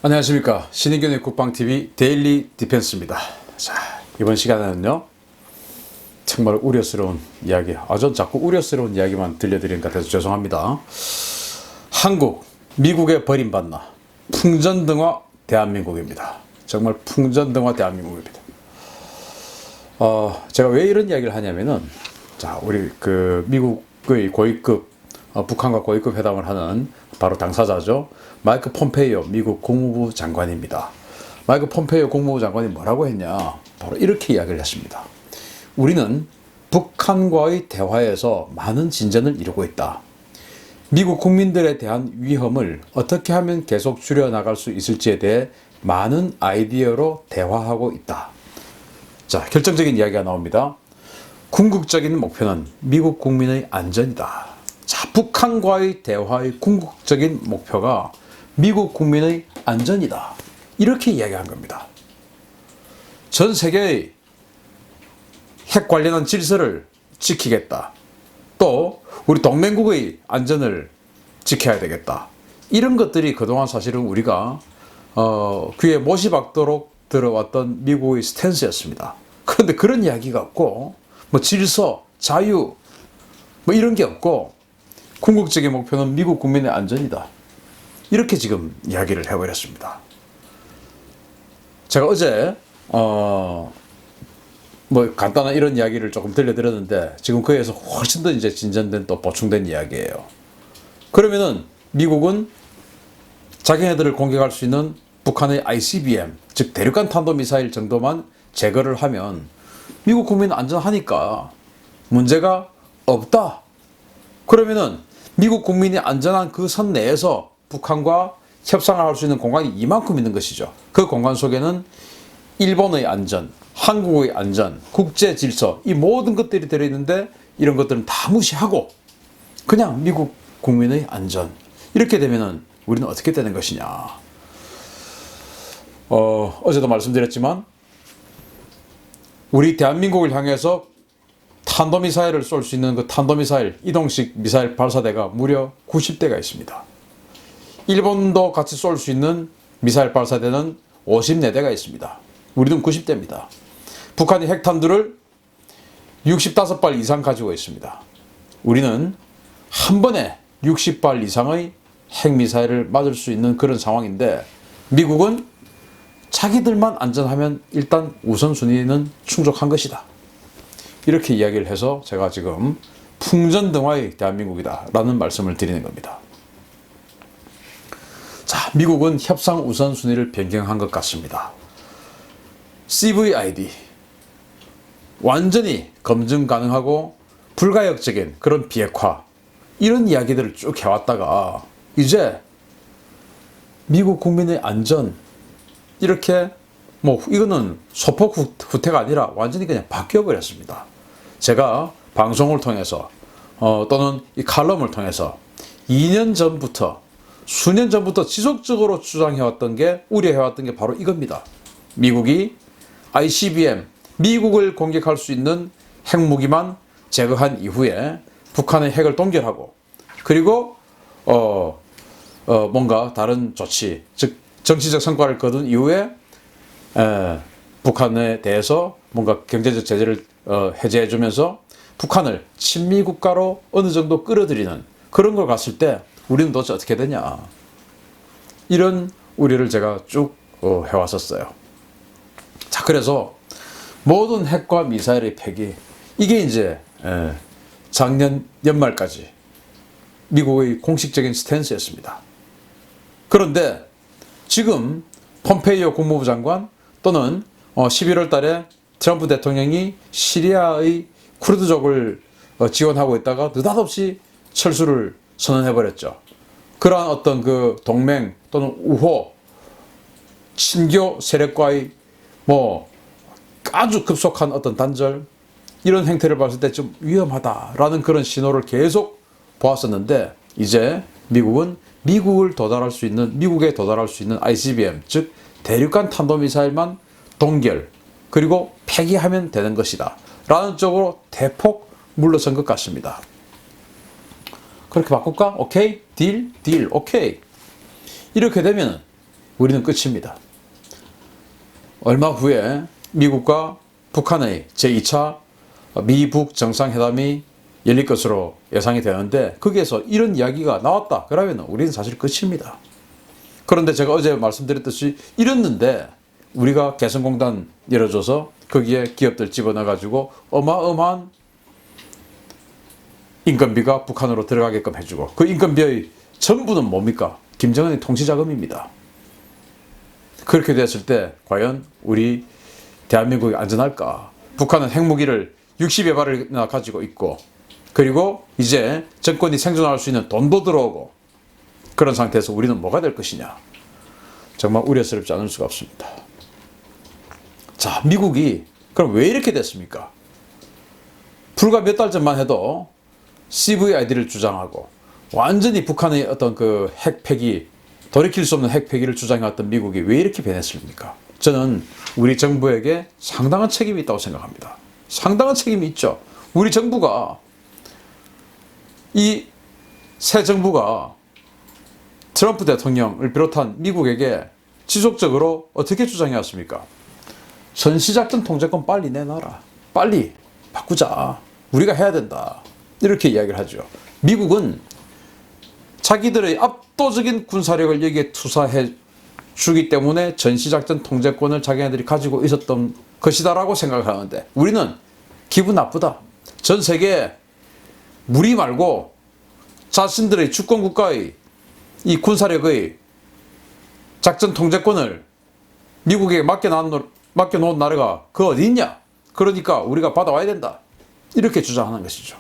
안녕하십니까. 신의균의 국방TV 데일리 디펜스입니다. 자, 이번 시간에는요, 정말 우려스러운 이야기, 전 자꾸 우려스러운 이야기만 들려드리는 것 같아서 죄송합니다. 한국, 미국에 버림받나 풍전등화 대한민국입니다. 정말 풍전등화 대한민국입니다. 제가 왜 이런 이야기를 하냐면은, 자, 우리 미국의 고위급, 북한과 고위급 회담을 하는 바로 당사자죠. 마이크 폼페이오 미국 국무부 장관입니다. 마이크 폼페이오 국무부 장관이 뭐라고 했냐? 바로 이렇게 이야기를 했습니다. 우리는 북한과의 대화에서 많은 진전을 이루고 있다. 미국 국민들에 대한 위험을 어떻게 하면 계속 줄여나갈 수 있을지에 대해 많은 아이디어로 대화하고 있다. 자, 결정적인 이야기가 나옵니다. 궁극적인 목표는 미국 국민의 안전이다. 자, 북한과의 대화의 궁극적인 목표가 미국 국민의 안전이다. 이렇게 이야기한 겁니다. 전 세계의 핵 관련한 질서를 지키겠다. 또 우리 동맹국의 안전을 지켜야 되겠다. 이런 것들이 그동안 사실은 우리가 귀에 못이 박도록 들어왔던 미국의 스탠스였습니다. 그런데 그런 이야기가 없고 뭐 질서, 자유 뭐 이런 게 없고 궁극적인 목표는 미국 국민의 안전이다. 이렇게 지금 이야기를 해버렸습니다. 제가 어제 뭐 간단한 이런 이야기를 조금 들려드렸는데 지금 그에서 훨씬 더 이제 진전된 또 보충된 이야기예요. 그러면은 미국은 자기네들을 공격할 수 있는 북한의 ICBM, 즉 대륙간 탄도미사일 정도만 제거를 하면 미국 국민은 안전하니까 문제가 없다. 그러면은 미국 국민이 안전한 그 선 내에서 북한과 협상을 할 수 있는 공간이 이만큼 있는 것이죠. 그 공간 속에는 일본의 안전, 한국의 안전, 국제 질서 이 모든 것들이 들어있는데 이런 것들은 다 무시하고 그냥 미국 국민의 안전 이렇게 되면은 우리는 어떻게 되는 것이냐. 어제도 말씀드렸지만 우리 대한민국을 향해서 탄도미사일을 쏠 수 있는 그 탄도미사일, 이동식 미사일 발사대가 무려 90대가 있습니다. 일본도 같이 쏠 수 있는 미사일 발사대는 54대가 있습니다. 우리는 90대입니다. 북한이 핵탄두를 65발 이상 가지고 있습니다. 우리는 한 번에 60발 이상의 핵미사일을 맞을 수 있는 그런 상황인데 미국은 자기들만 안전하면 일단 우선순위는 충족한 것이다. 이렇게 이야기를 해서 제가 지금 풍전등화의 대한민국이다 라는 말씀을 드리는 겁니다. 자, 미국은 협상 우선순위를 변경한 것 같습니다. CVID 완전히 검증 가능하고 불가역적인 그런 비핵화 이런 이야기들을 쭉 해왔다가 이제 미국 국민의 안전 이렇게 뭐 이거는 소폭 후퇴가 아니라 완전히 그냥 바뀌어버렸습니다. 제가 방송을 통해서 또는 이 칼럼을 통해서 2년 전부터 수년 전부터 지속적으로 주장해왔던 게 우려해왔던 게 바로 이겁니다. 미국이 ICBM, 미국을 공격할 수 있는 핵무기만 제거한 이후에 북한의 핵을 동결하고 그리고 뭔가 다른 조치, 즉 정치적 성과를 거둔 이후에 북한에 대해서 뭔가 경제적 제재를 해제해주면서 북한을 친미국가로 어느 정도 끌어들이는 그런 걸 갔을 때 우리는 도대체 어떻게 되냐. 이런 우려를 제가 쭉 해왔었어요. 자, 그래서 모든 핵과 미사일의 폐기, 이게 이제 작년 연말까지 미국의 공식적인 스탠스였습니다. 그런데 지금 폼페이오 국무부 장관 또는 11월 달에 트럼프 대통령이 시리아의 쿠르드족을 지원하고 있다가 느닷없이 철수를 선언해버렸죠. 그러한 어떤 그 동맹 또는 우호, 친교 세력과의 뭐 아주 급속한 어떤 단절 이런 행태를 봤을 때 좀 위험하다라는 그런 신호를 계속 보았었는데 이제 미국은 미국에 도달할 수 있는 ICBM 즉 대륙간 탄도미사일만 동결 그리고 폐기하면 되는 것이다 라는 쪽으로 대폭 물러선 것 같습니다. 그렇게 바꿀까? 오케이? 딜? 오케이. 이렇게 되면 우리는 끝입니다. 얼마 후에 미국과 북한의 제2차 미북 정상회담이 열릴 것으로 예상이 되는데 거기에서 이런 이야기가 나왔다 그러면 우리는 사실 끝입니다. 그런데 제가 어제 말씀드렸듯이 이랬는데 우리가 개성공단 열어줘서 거기에 기업들 집어넣어 가지고 어마어마한 인건비가 북한으로 들어가게끔 해주고 그 인건비의 전부는 뭡니까? 김정은의 통치자금입니다. 그렇게 됐을 때 과연 우리 대한민국이 안전할까? 북한은 핵무기를 60여 발이나 가지고 있고 그리고 이제 정권이 생존할 수 있는 돈도 들어오고 그런 상태에서 우리는 뭐가 될 것이냐? 정말 우려스럽지 않을 수가 없습니다. 자, 미국이 그럼 왜 이렇게 됐습니까? 불과 몇 달 전만 해도 CVID를 주장하고 완전히 북한의 어떤 그 핵폐기, 돌이킬 수 없는 핵폐기를 주장해왔던 미국이 왜 이렇게 변했습니까? 저는 우리 정부에게 상당한 책임이 있다고 생각합니다. 상당한 책임이 있죠. 우리 정부가 이 새 정부가 트럼프 대통령을 비롯한 미국에게 지속적으로 어떻게 주장해왔습니까? 전시작전 통제권 빨리 내놔라. 빨리 바꾸자. 우리가 해야 된다. 이렇게 이야기를 하죠. 미국은 자기들의 압도적인 군사력을 여기에 투사해 주기 때문에 전시작전 통제권을 자기네들이 가지고 있었던 것이다라고 생각을 하는데 우리는 기분 나쁘다. 전 세계에 무리 말고 자신들의 주권국가의 이 군사력의 작전 통제권을 미국에게 맡겨놓은 나라가 그 어디 있냐? 그러니까 우리가 받아와야 된다. 이렇게 주장하는 것이죠.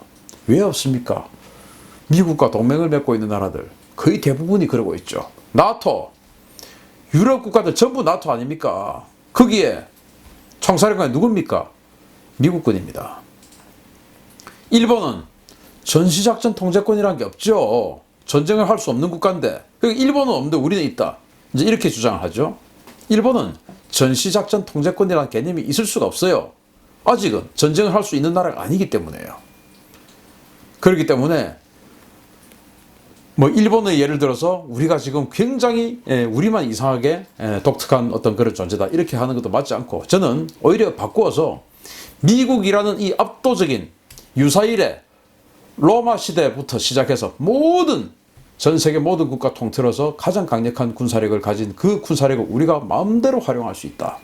왜 없습니까? 미국과 동맹을 맺고 있는 나라들 거의 대부분이 그러고 있죠. 나토, 유럽 국가들 전부 나토 아닙니까? 거기에 총사령관이 누굽니까? 미국군입니다. 일본은 전시작전 통제권이라는 게 없죠. 전쟁을 할 수 없는 국가인데 일본은 없는데 우리는 있다. 이제 이렇게 주장을 하죠. 일본은 전시작전 통제권이라는 개념이 있을 수가 없어요. 아직은 전쟁을 할 수 있는 나라가 아니기 때문에요. 그렇기 때문에 뭐 일본의 예를 들어서 우리가 지금 굉장히 우리만 이상하게 독특한 어떤 그런 존재다 이렇게 하는 것도 맞지 않고 저는 오히려 바꾸어서 미국이라는 이 압도적인 유사일에 로마 시대부터 시작해서 전 세계 모든 국가 통틀어서 가장 강력한 군사력을 가진 그 군사력을 우리가 마음대로 활용할 수 있다.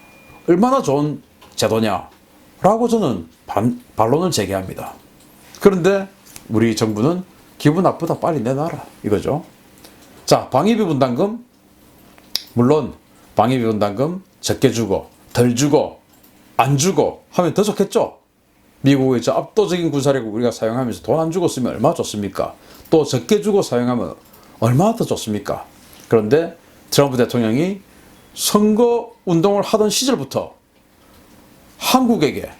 얼마나 좋은 제도냐 라고 저는 반론을 제기합니다. 그런데 우리 정부는 기분 나쁘다 빨리 내놔라 이거죠. 자, 방위비 분담금 물론 방위비 분담금 적게 주고 덜 주고 안 주고 하면 더 좋겠죠. 미국의 저 압도적인 군사력을 우리가 사용하면서 돈 안 주고 쓰면 얼마나 좋습니까? 또 적게 주고 사용하면 얼마나 더 좋습니까? 그런데 트럼프 대통령이 선거 운동을 하던 시절부터 한국에게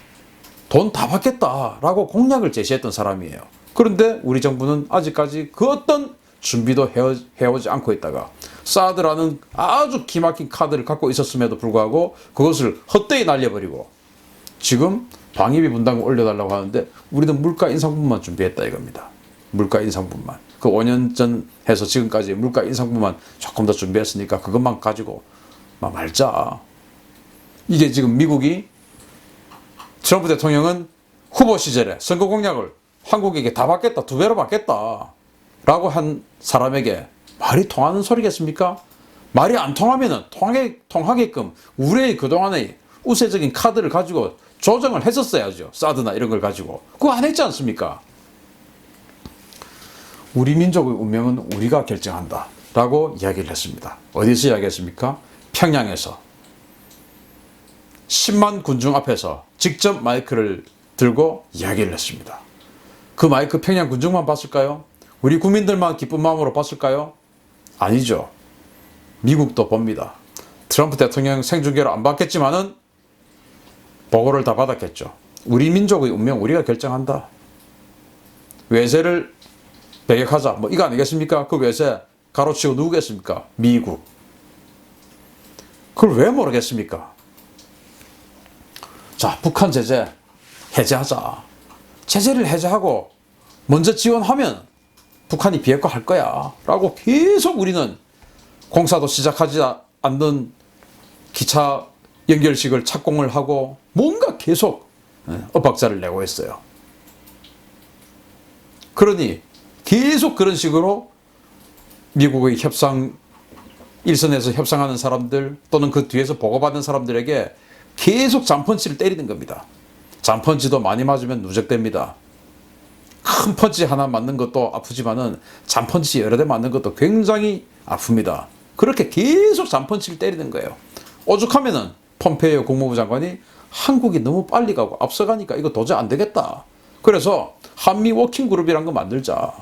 돈 다 받겠다라고 공약을 제시했던 사람이에요. 그런데 우리 정부는 아직까지 그 어떤 준비도 해오지 않고 있다가 사드라는 아주 기막힌 카드를 갖고 있었음에도 불구하고 그것을 헛되이 날려버리고 지금 방위비 분담금 올려달라고 하는데 우리는 물가 인상분만 준비했다 이겁니다. 물가 인상분만. 그 5년 전 해서 지금까지 물가 인상분만 조금 더 준비했으니까 그것만 가지고 말자. 이게 지금 미국이 트럼프 대통령은 후보 시절에 선거 공약을 한국에게 다 받겠다, 2배로 받겠다 라고 한 사람에게 말이 통하는 소리겠습니까? 말이 안 통하면 통하게끔 우리의 그동안의 우세적인 카드를 가지고 조정을 했었어야죠. 사드나 이런 걸 가지고. 그거 안 했지 않습니까? 우리 민족의 운명은 우리가 결정한다 라고 이야기를 했습니다. 어디서 이야기했습니까? 평양에서 10만 군중 앞에서 직접 마이크를 들고 이야기를 했습니다. 그 마이크 평양 군중만 봤을까요? 우리 국민들만 기쁜 마음으로 봤을까요? 아니죠. 미국도 봅니다. 트럼프 대통령 생중계로 안 받겠지만은 보고를 다 받았겠죠. 우리 민족의 운명 우리가 결정한다. 외세를 배격하자. 이거 아니겠습니까? 그 외세 가로치고 누구겠습니까? 미국. 그걸 왜 모르겠습니까? 자, 북한 제재 해제하자. 제재를 해제하고 먼저 지원하면 북한이 비핵화할 거야 라고 계속 우리는 공사도 시작하지 않는 기차 연결식을 착공을 하고 뭔가 계속 엇박자를 내고 있어요. 그러니 계속 그런 식으로 미국의 협상 일선에서 협상하는 사람들 또는 그 뒤에서 보고받는 사람들에게 계속 잔펀치를 때리는 겁니다. 잔펀치도 많이 맞으면 누적됩니다. 큰 펀치 하나 맞는 것도 아프지만은 잔펀치 여러 대 맞는 것도 굉장히 아픕니다. 그렇게 계속 잔펀치를 때리는 거예요. 오죽하면은 폼페이오 국무부 장관이 한국이 너무 빨리 가고 앞서가니까 이거 도저히 안 되겠다. 그래서 한미 워킹그룹이란 거 만들자.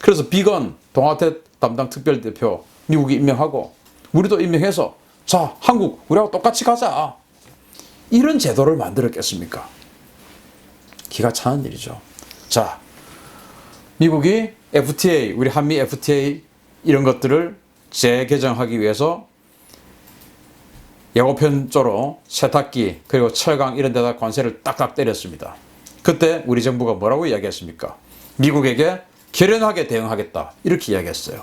그래서 비건 동아태 담당 특별대표 미국이 임명하고 우리도 임명해서 자 한국 우리하고 똑같이 가자. 이런 제도를 만들었겠습니까? 기가 차는 일이죠. 자, 미국이 FTA, 우리 한미 FTA 이런 것들을 재개정하기 위해서 예고편조로 세탁기 그리고 철강 이런 데다 관세를 딱딱 때렸습니다. 그때 우리 정부가 뭐라고 이야기했습니까? 미국에게 결연하게 대응하겠다 이렇게 이야기했어요.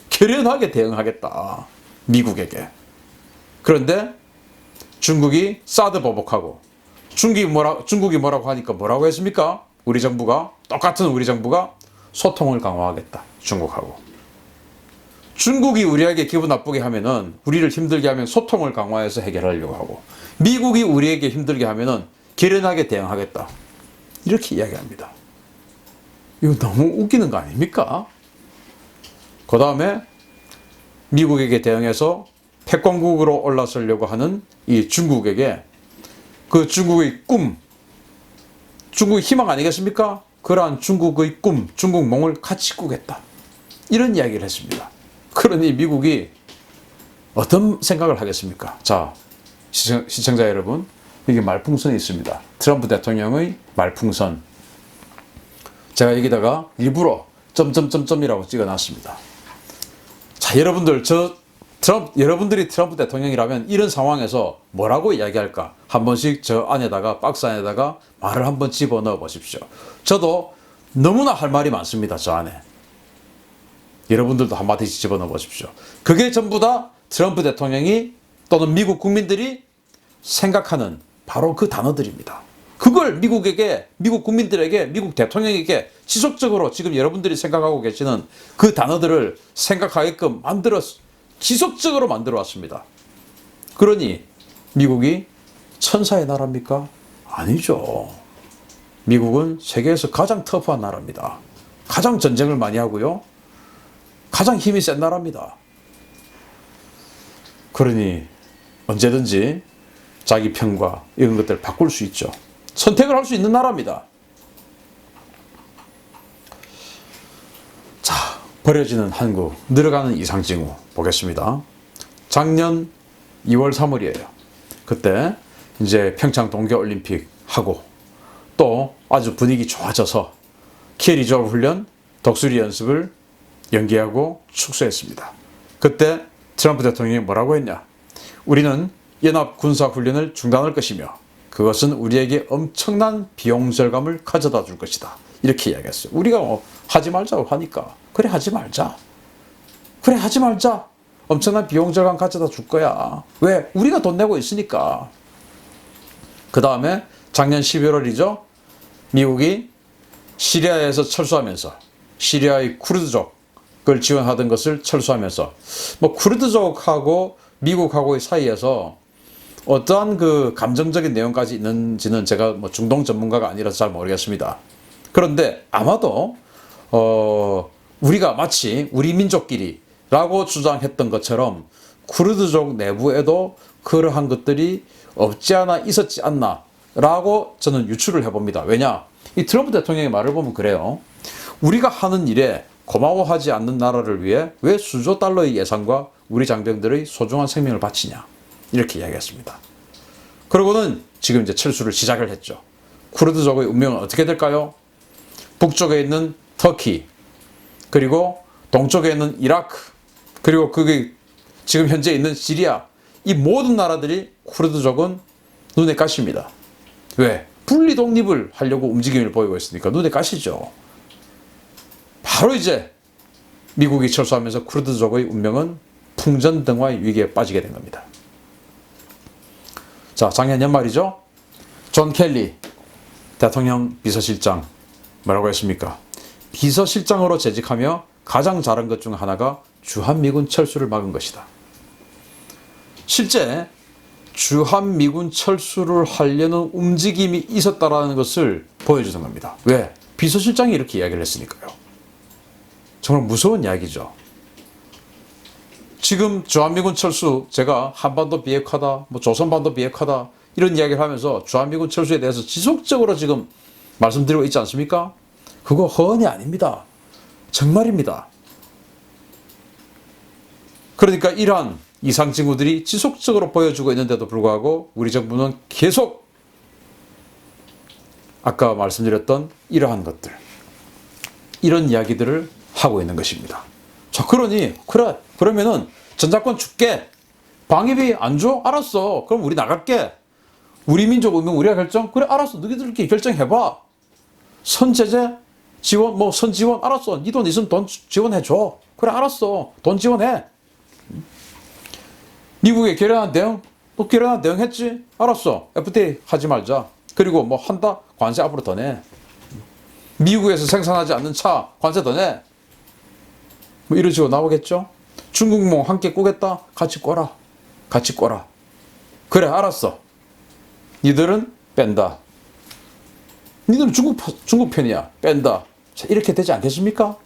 결연하게 대응하겠다 미국에게. 그런데 중국이 사드 보복하고 중국이 뭐라고 하니까 뭐라고 했습니까? 우리 정부가 똑같은 우리 정부가 소통을 강화하겠다 중국하고. 중국이 우리에게 기분 나쁘게 하면은 우리를 힘들게 하면 소통을 강화해서 해결하려고 하고 미국이 우리에게 힘들게 하면은 결연하게 대응하겠다 이렇게 이야기합니다. 이거 너무 웃기는 거 아닙니까? 그 다음에 미국에게 대응해서 패권국으로 올라서려고 하는 이 중국에게 그 중국의 꿈, 중국의 희망 아니겠습니까? 그러한 중국의 꿈, 중국 몽을 같이 꾸겠다. 이런 이야기를 했습니다. 그러니 미국이 어떤 생각을 하겠습니까? 자, 시청자 여러분, 이게 말풍선이 있습니다. 트럼프 대통령의 말풍선. 제가 여기다가 일부러 점점점점이라고 찍어놨습니다. 자, 여러분들 여러분들이 트럼프 대통령이라면 이런 상황에서 뭐라고 이야기할까? 한 번씩 저 안에다가 박스 안에다가 말을 한번 집어넣어 보십시오. 저도 너무나 할 말이 많습니다. 저 안에. 여러분들도 한마디씩 집어넣어 보십시오. 그게 전부 다 트럼프 대통령이 또는 미국 국민들이 생각하는 바로 그 단어들입니다. 그걸 미국에게, 미국 국민들에게, 미국 대통령에게 지속적으로 지금 여러분들이 생각하고 계시는 그 단어들을 생각하게끔 지속적으로 만들어 왔습니다. 그러니 미국이 천사의 나라입니까? 아니죠. 미국은 세계에서 가장 터프한 나라입니다. 가장 전쟁을 많이 하고요. 가장 힘이 센 나라입니다. 그러니 언제든지 자기 편과 이런 것들을 바꿀 수 있죠. 선택을 할 수 있는 나라입니다. 자, 버려지는 한국, 늘어가는 이상징후 보겠습니다. 작년 2월 3월이에요. 그때 이제 평창 동계올림픽 하고 또 아주 분위기 좋아져서 키 리저브 훈련, 독수리 연습을 연기하고 축소했습니다. 그때 트럼프 대통령이 뭐라고 했냐? 우리는 연합 군사 훈련을 중단할 것이며 그것은 우리에게 엄청난 비용 절감을 가져다 줄 것이다. 이렇게 이야기했어요. 우리가 하지 말자고 하니까 그래 하지 말자. 그래 하지 말자. 엄청난 비용 절감 가져다 줄 거야. 왜? 우리가 돈 내고 있으니까. 그 다음에 작년 11월이죠. 미국이 시리아에서 철수하면서 시리아의 쿠르드족을 지원하던 것을 철수하면서 뭐 쿠르드족하고 미국하고의 사이에서 어떠한 그 감정적인 내용까지 있는지는 제가 뭐 중동 전문가가 아니라서 잘 모르겠습니다. 그런데 아마도 우리가 마치 우리 민족끼리라고 주장했던 것처럼 쿠르드족 내부에도 그러한 것들이 없지 않아 있었지 않나 라고 저는 유추를 해봅니다. 왜냐? 이 트럼프 대통령의 말을 보면 그래요. 우리가 하는 일에 고마워하지 않는 나라를 위해 왜 수조 달러의 예산과 우리 장병들의 소중한 생명을 바치냐 이렇게 이야기했습니다. 그러고는 지금 이제 철수를 시작을 했죠. 쿠르드족의 운명은 어떻게 될까요? 북쪽에 있는 터키 그리고 동쪽에 있는 이라크 그리고 그게 지금 현재 있는 시리아 이 모든 나라들이 쿠르드족은 눈에 가십니다. 왜? 분리 독립을 하려고 움직임을 보이고 있으니까 눈에 가시죠. 바로 이제 미국이 철수하면서 쿠르드족의 운명은 풍전등화의 위기에 빠지게 된 겁니다. 자, 작년 연말이죠. 존 켈리 대통령 비서실장 뭐라고 했습니까? 비서실장으로 재직하며 가장 잘한 것 중 하나가 주한미군 철수를 막은 것이다. 실제 주한미군 철수를 하려는 움직임이 있었다라는 것을 보여주는 겁니다. 왜? 비서실장이 이렇게 이야기를 했으니까요. 정말 무서운 이야기죠. 지금 주한미군 철수, 제가 한반도 비핵화다, 조선반도 비핵화다 이런 이야기를 하면서 주한미군 철수에 대해서 지속적으로 지금 말씀드리고 있지 않습니까? 그거 허언이 아닙니다. 정말입니다. 그러니까 이러한 이상 징후들이 지속적으로 보여주고 있는데도 불구하고 우리 정부는 계속 아까 말씀드렸던 이러한 것들, 이런 이야기들을 하고 있는 것입니다. 자, 그러니 그래, 그러면은 전작권 줄게. 방위비 안 줘? 알았어. 그럼 우리 나갈게. 우리 민족 운명 우리가 결정? 그래, 알았어. 너희들끼리 결정해봐. 선제재 지원, 선지원, 알았어. 네 돈 있으면 돈 지원해줘. 그래, 알았어. 돈 지원해. 미국에 결연한 대응? 너 결연한 대응 했지? 알았어. FTA 하지 말자. 그리고 한다? 관세 앞으로 더 내. 미국에서 생산하지 않는 차 관세 더 내. 이런 식으로 나오겠죠? 중국몽 함께 꾸겠다? 같이 꿔라. 같이 꿔라. 그래, 알았어. 니들은 뺀다. 니들은 중국 편이야. 뺀다. 자, 이렇게 되지 않겠습니까?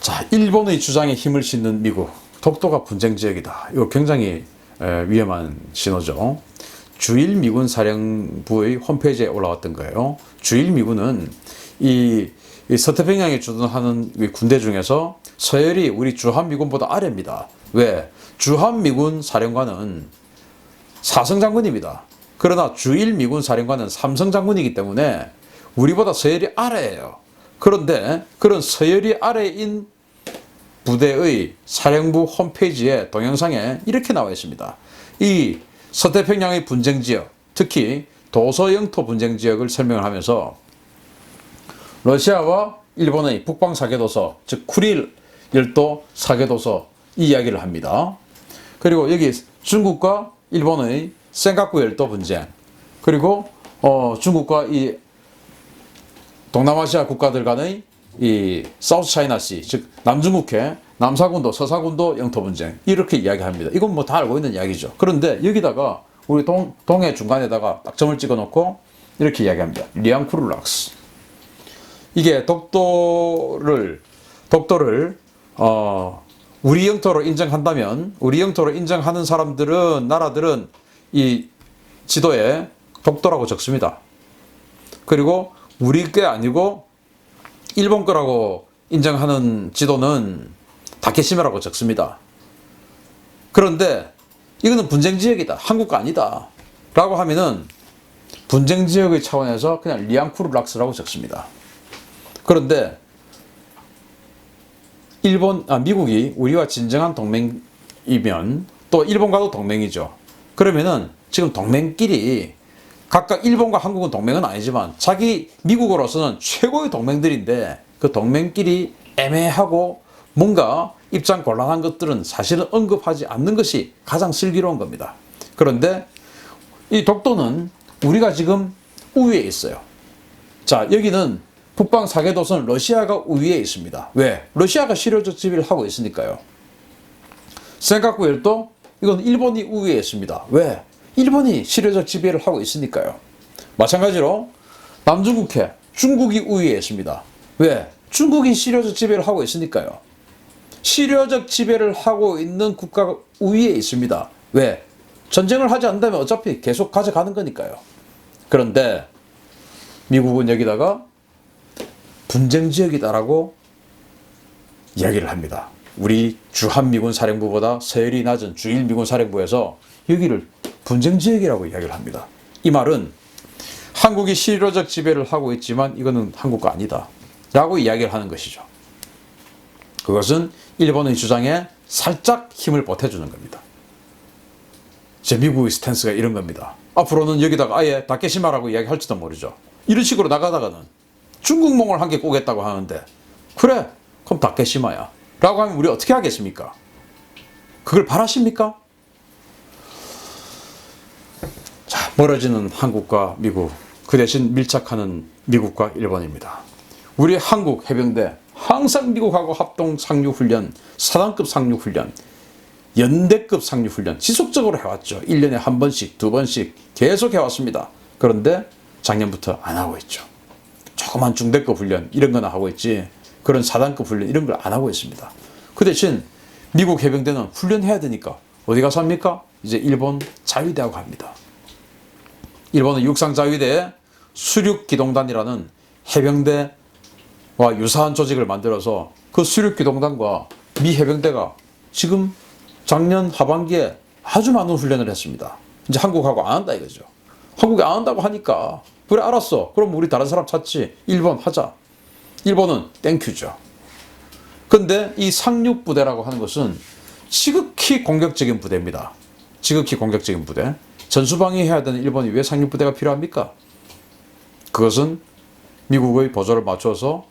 자, 일본의 주장에 힘을 싣는 미국. 독도가 분쟁 지역이다. 이거 굉장히 위험한 신호죠. 주일 미군 사령부의 홈페이지에 올라왔던 거예요. 주일 미군은 이 서태평양에 주둔하는 군대 중에서 서열이 우리 주한미군보다 아래입니다. 왜? 주한미군 사령관은 4성 장군입니다. 그러나 주일 미군 사령관은 3성 장군이기 때문에 우리보다 서열이 아래예요. 그런데 그런 서열이 아래인 부대의 사령부 홈페이지에 동영상에 이렇게 나와 있습니다. 이 서태평양의 분쟁 지역, 특히 도서 영토 분쟁 지역을 설명을 하면서 러시아와 일본의 북방 사계도서, 즉 쿠릴 열도 사계도서 이 이야기를 합니다. 그리고 여기 중국과 일본의 센가쿠 열도 분쟁, 그리고 중국과 이 동남아시아 국가들 간의 이 사우스 차이나시, 즉 남중국해, 남사군도, 서사군도 영토 분쟁 이렇게 이야기합니다. 이건 다 알고 있는 이야기죠. 그런데 여기다가 우리 동해 중간에다가 딱 점을 찍어놓고 이렇게 이야기합니다. 리앙쿠르락스. 이게 독도를 우리 영토로 인정한다면, 우리 영토로 인정하는 나라들은 이 지도에 독도라고 적습니다. 그리고 우리 게 아니고 일본 거라고 인정하는 지도는 다케시마라고 적습니다. 그런데 이거는 분쟁 지역이다. 한국 거 아니다. 라고 하면은 분쟁 지역의 차원에서 그냥 리앙쿠르락스라고 적습니다. 그런데 미국이 우리와 진정한 동맹이면 또 일본과도 동맹이죠. 그러면은 지금 동맹끼리 각각 일본과 한국은 동맹은 아니지만 자기 미국으로서는 최고의 동맹들인데 그 동맹끼리 애매하고 뭔가 입장 곤란한 것들은 사실은 언급하지 않는 것이 가장 슬기로운 겁니다. 그런데 이 독도는 우리가 지금 우위에 있어요. 자, 여기는 북방 사계도선 러시아가 우위에 있습니다. 왜? 러시아가 실효적 지배를 하고 있으니까요. 센가쿠 열도 이건 일본이 우위에 있습니다. 왜? 일본이 실효적 지배를 하고 있으니까요. 마찬가지로 남중국해 중국이 우위에 있습니다. 왜? 중국이 실효적 지배를 하고 있으니까요. 실효적 지배를 하고 있는 국가가 우위에 있습니다. 왜? 전쟁을 하지 않는다면 어차피 계속 가져가는 거니까요. 그런데 미국은 여기다가 분쟁 지역이다라고 이야기를 합니다. 우리 주한미군 사령부보다 서열이 낮은 주일미군 사령부에서 여기를 분쟁 지역이라고 이야기를 합니다. 이 말은 한국이 실효적 지배를 하고 있지만 이거는 한국 거 아니다 라고 이야기를 하는 것이죠. 그것은 일본의 주장에 살짝 힘을 보태주는 겁니다. 제 미국의 스탠스가 이런 겁니다. 앞으로는 여기다가 아예 다케시마라고 이야기할지도 모르죠. 이런 식으로 나가다가는 중국몽을 한 개 꼬겠다고 하는데 그래, 그럼 다케시마야. 라고 하면 우리 어떻게 하겠습니까? 그걸 바라십니까? 자, 멀어지는 한국과 미국, 그 대신 밀착하는 미국과 일본입니다. 우리 한국 해병대 항상 미국하고 합동 상륙훈련, 사단급 상륙훈련, 연대급 상륙훈련 지속적으로 해왔죠. 1년에 한 번씩, 두 번씩 계속 해왔습니다. 그런데 작년부터 안 하고 있죠. 조그만 중대급 훈련 이런 거나 하고 있지, 그런 사단급 훈련 이런 걸 안 하고 있습니다. 그 대신 미국 해병대는 훈련해야 되니까 어디 가서 합니까? 이제 일본 자위대하고 합니다. 일본은 육상자위대에 수륙기동단이라는 해병대와 유사한 조직을 만들어서 그 수륙기동단과 미 해병대가 지금 작년 하반기에 아주 많은 훈련을 했습니다. 이제 한국하고 안 한다 이거죠. 한국이 안 한다고 하니까 그래 알았어. 그럼 우리 다른 사람 찾지. 일본 하자. 일본은 땡큐죠. 근데 이 상륙부대라고 하는 것은 지극히 공격적인 부대입니다. 지극히 공격적인 부대. 전수방위해야 되는 일본이 왜 상륙부대가 필요합니까? 그것은 미국의 보조를 맞춰서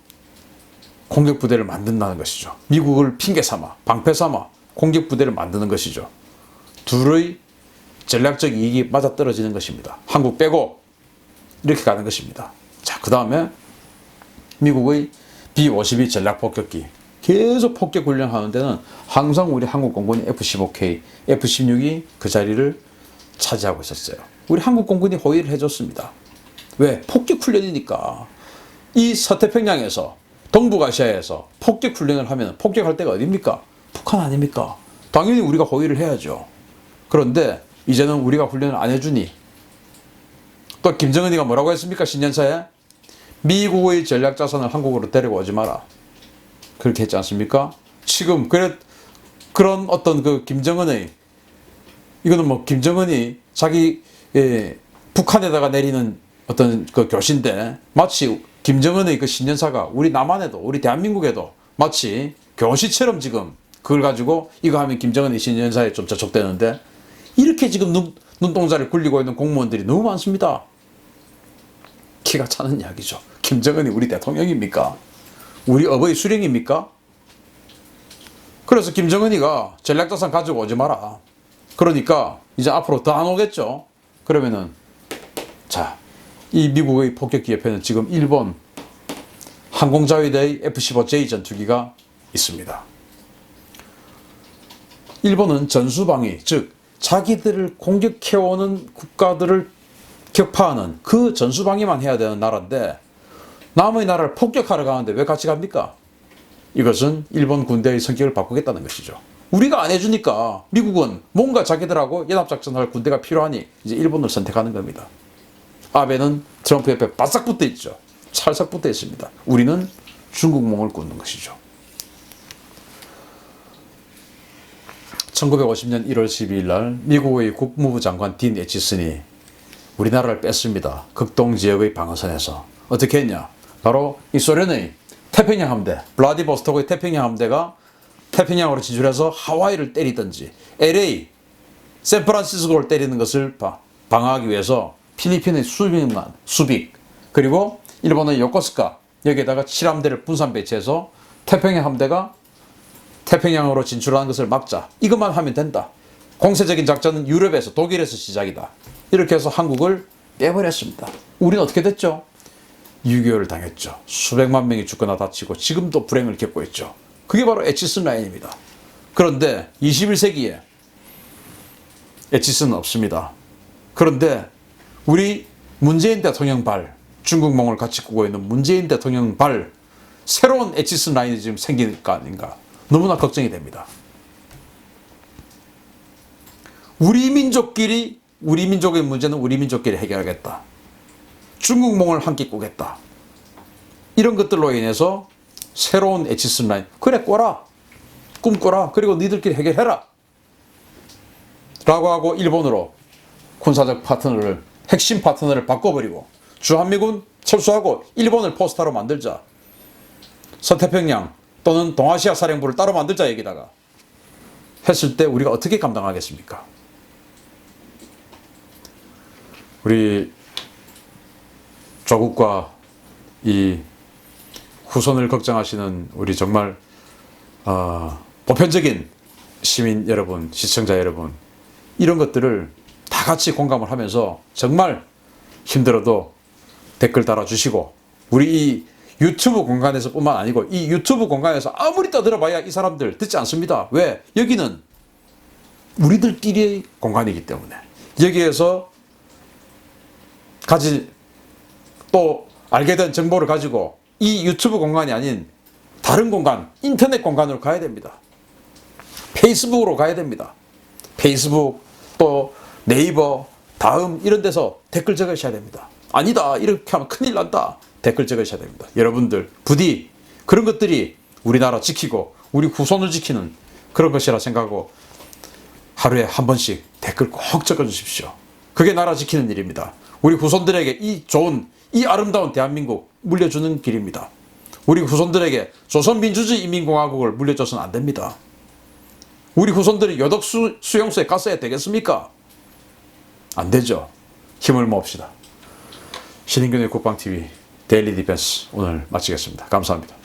공격부대를 만든다는 것이죠. 미국을 핑계 삼아, 방패 삼아 공격부대를 만드는 것이죠. 둘의 전략적 이익이 맞아떨어지는 것입니다. 한국 빼고 이렇게 가는 것입니다. 자, 그 다음에 미국의 B-52 전략폭격기 계속 폭격 훈련하는 데는 항상 우리 한국 공군이 F-15K, F-16이 그 자리를 차지하고 있었어요. 우리 한국 공군이 호위를 해줬습니다. 왜? 폭격 훈련이니까. 이 서태평양에서 동북아시아에서 폭격 훈련을 하면 폭격할 때가 어디입니까? 북한 아닙니까? 당연히 우리가 호위를 해야죠. 그런데 이제는 우리가 훈련을 안 해주니 또 김정은이가 뭐라고 했습니까? 신년사에 미국의 전략자산을 한국으로 데리고 오지 마라. 그렇게 했지 않습니까? 지금 그런 어떤 그 김정은의, 이거는 뭐 김정은이 자기 북한에다가 내리는 어떤 그 교시인데, 마치 김정은의 그 신년사가 우리 남한에도, 우리 대한민국에도 마치 교시처럼 지금 그걸 가지고 이거 하면 김정은의 신년사에 좀 저촉되는데, 이렇게 지금 눈동자를 굴리고 있는 공무원들이 너무 많습니다. 기가 차는 이야기죠. 김정은이 우리 대통령입니까? 우리 어버이 수령입니까? 그래서 김정은이가 전략자산 가지고 오지 마라. 그러니까 이제 앞으로 더 안 오겠죠. 그러면은 자, 이 미국의 폭격기 옆에는 지금 일본 항공자위대의 F-15J 전투기가 있습니다. 일본은 전수방위, 즉 자기들을 공격해오는 국가들을 격파하는 그 전수방위만 해야 되는 나라인데, 남의 나라를 폭격하러 가는데 왜 같이 갑니까? 이것은 일본 군대의 성격을 바꾸겠다는 것이죠. 우리가 안 해주니까 미국은 뭔가 자기들하고 연합작전할 군대가 필요하니 이제 일본을 선택하는 겁니다. 아베는 트럼프 옆에 바싹 붙어 있죠. 찰싹 붙어 있습니다. 우리는 중국몽을 꾸는 것이죠. 1950년 1월 12일 날 미국의 국무부 장관 딘 애치슨이 우리나라를 뺐습니다. 극동지역의 방어선에서. 어떻게 했냐? 바로 이 소련의 태평양 함대, 블라디보스토크의 태평양 함대가 태평양으로 진출해서 하와이를 때리든지 LA, 샌프란시스코를 때리는 것을 방어하기 위해서 필리핀의 수빅, 그리고 일본의 요코스카, 여기에다가 7함대를 분산 배치해서 태평양 함대가 태평양으로 진출하는 것을 막자. 이것만 하면 된다. 공세적인 작전은 유럽에서, 독일에서 시작이다. 이렇게 해서 한국을 빼버렸습니다. 우리는 어떻게 됐죠? 6.25를 당했죠. 수백만 명이 죽거나 다치고 지금도 불행을 겪고 있죠. 그게 바로 애치슨 라인입니다. 그런데 21세기에 애치슨은 없습니다. 그런데 우리 문재인 대통령 발, 중국몽을 같이 꾸고 있는 문재인 대통령 발, 새로운 애치슨 라인이 지금 생길 거 아닌가. 너무나 걱정이 됩니다. 우리 민족끼리, 우리 민족의 문제는 우리 민족끼리 해결하겠다. 중국몽을 함께 꾸겠다. 이런 것들로 인해서 새로운 애치슨 라인, 그래 꿔라, 꿈꿔라, 그리고 니들끼리 해결해라 라고 하고 일본으로 군사적 파트너를, 핵심 파트너를 바꿔버리고 주한미군 철수하고 일본을 포스타로 만들자. 서태평양 또는 동아시아 사령부를 따로 만들자 여기다가 했을 때 우리가 어떻게 감당하겠습니까? 우리 조국과 이 후손을 걱정하시는 우리 정말 보편적인 시민 여러분, 시청자 여러분, 이런 것들을 다 같이 공감을 하면서 정말 힘들어도 댓글 달아주시고, 우리 이 유튜브 공간에서 뿐만 아니고 이 유튜브 공간에서 아무리 떠들어봐야 이 사람들 듣지 않습니다. 왜? 여기는 우리들끼리의 공간이기 때문에, 여기에서 또 알게 된 정보를 가지고 이 유튜브 공간이 아닌 다른 공간, 인터넷 공간으로 가야 됩니다. 페이스북으로 가야 됩니다. 페이스북, 또 네이버, 다음 이런 데서 댓글 적으셔야 됩니다. 아니다, 이렇게 하면 큰일 난다, 댓글 적으셔야 됩니다. 여러분들 부디 그런 것들이 우리나라 지키고 우리 후손을 지키는 그런 것이라 생각하고 하루에 한 번씩 댓글 꼭 적어주십시오. 그게 나라 지키는 일입니다. 우리 후손들에게 이 좋은, 이 아름다운 대한민국 물려주는 길입니다. 우리 후손들에게 조선민주주의 인민공화국을 물려줘서는 안 됩니다. 우리 후손들이 요덕 수용소에 갔어야 되겠습니까? 안 되죠. 힘을 모읍시다. 신인균의 국방TV 데일리 디펜스 오늘 마치겠습니다. 감사합니다.